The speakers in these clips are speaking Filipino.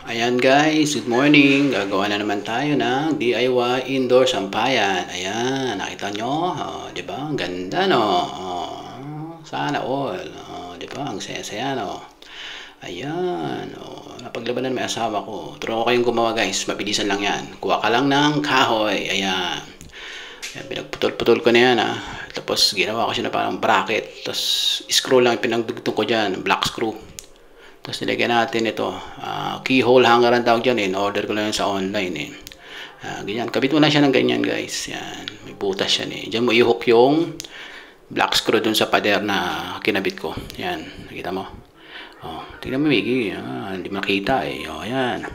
Ayan guys, good morning. Gagawa na naman tayo ng DIY indoor sampayan. Ayan, nakita nyo? Oh, 'di ba? Ang ganda no. Sana all. 'Di ba? Ang saya-saya no. Ayan, napaglabanan may asawa ko. Turo ko kayong gumawa guys. Mabilisan lang 'yan. Kuha ka lang ng kahoy. Ayan. Ayan, pinagputol-putol ko na 'yan Tapos ginawa ko siya na parang bracket. Tapos screw lang pinagdugtong ko diyan, black screw. Tapos nilagyan natin ito, keyhole hanger ang tawag dyan in-order ko lang yun sa online ganyan, kabit mo lang siya ng ganyan guys, yan, may butas yan dyan mo i-hook yung black screw dun sa pader na kinabit ko, yan, nakita mo, tingnan mo Miggy, hindi makita yan,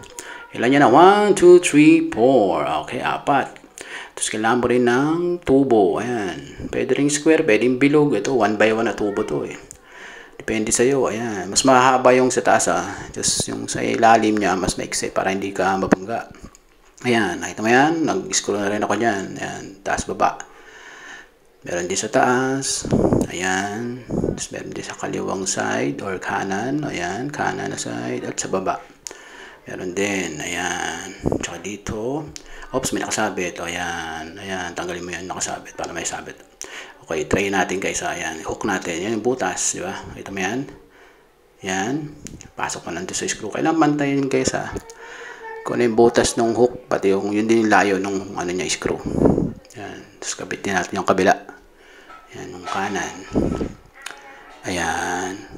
ilan yan na, 1, 2, 3, 4, okay, 4, tapos kailangan mo rin ng tubo, ayan, pwede ring square, pwede bilog, ito 1 by 1 na tubo to depende sa'yo, ayan. Mas mahaba yung sa taas Just yung sa ilalim niya, mas maiksi para hindi ka mabangga. Ayan, nakita mo yan? Nag-screw na rin ako dyan. Ayan, taas baba. Meron din sa taas. Ayan. Tapos meron din sa kaliwang side or kanan. Ayan, kanan na side at sa baba. Meron din. Ayan. Tsaka dito. Oops, may nakasabit. Ayan. Ayan, tanggalin mo yan nakasabit para may sabit. Okay, try natin guys. Ayan, hook natin. Yan yung butas, di ba? Kita mo yan? Yan. Pasok mo lang sa screw. Kailangan mantayin guys kung ano yung butas ng hook, pati yung yun din yung layo ng ano niya, screw. Yan. Tapos kabit din natin yung kabila. Yan, yung kanan. Ayan.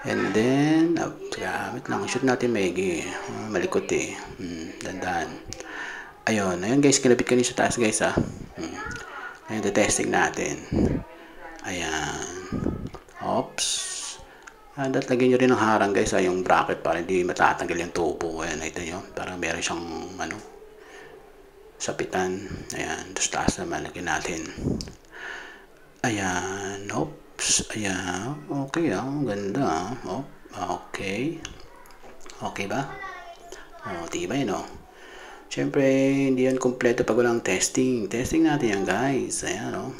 And then, gamit lang. Shoot natin maigi. Malikot dandan. Ayun. Ayun guys, kinabit ko sa taas guys Ayan, testing natin. Ayan. Oops. At lagyan nyo rin ng harang guys yung bracket para hindi matatanggal yung tubo. Ayan, ito nyo. Parang meron siyang sapitan. Ayan. Tapos taas naman lagyan natin. Ayan. Oops. Ayan. Okay ganda Okay. Okay ba? Tibay no? Siyempre, hindi yan kompleto pag walang testing. Testing natin yan guys. Ayan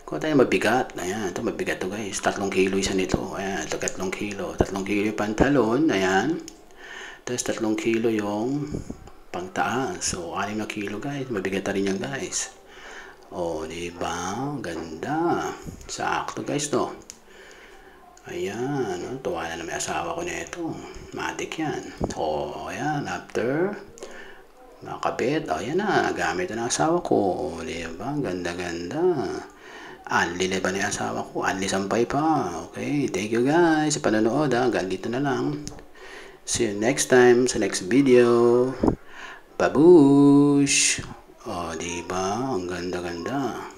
Kuha tayo mabigat. Ayan, ito mabigat to guys. 3 kilo isa nito. Ayan, ito 3 kilo. 3 kilo yung pantalon. Ayan. Tapos 3 kilo yung pangtaas. So, 6 na kilo guys. Mabigat na rin yan guys. Diba? Ganda. Sakto guys no. Ayan. Tuwa na may asawa ko na ito. Matik yan. Ayan. After nakabit. Ayan na. Nagamit na ng asawa ko. Diba? Ganda-ganda. Anli na ba na yung asawa ko? Anli sampay pa. Okay. Thank you guys sa panonood. Hanggang dito na lang. See you next time sa next video. Babush! Diba? Ang ganda-ganda.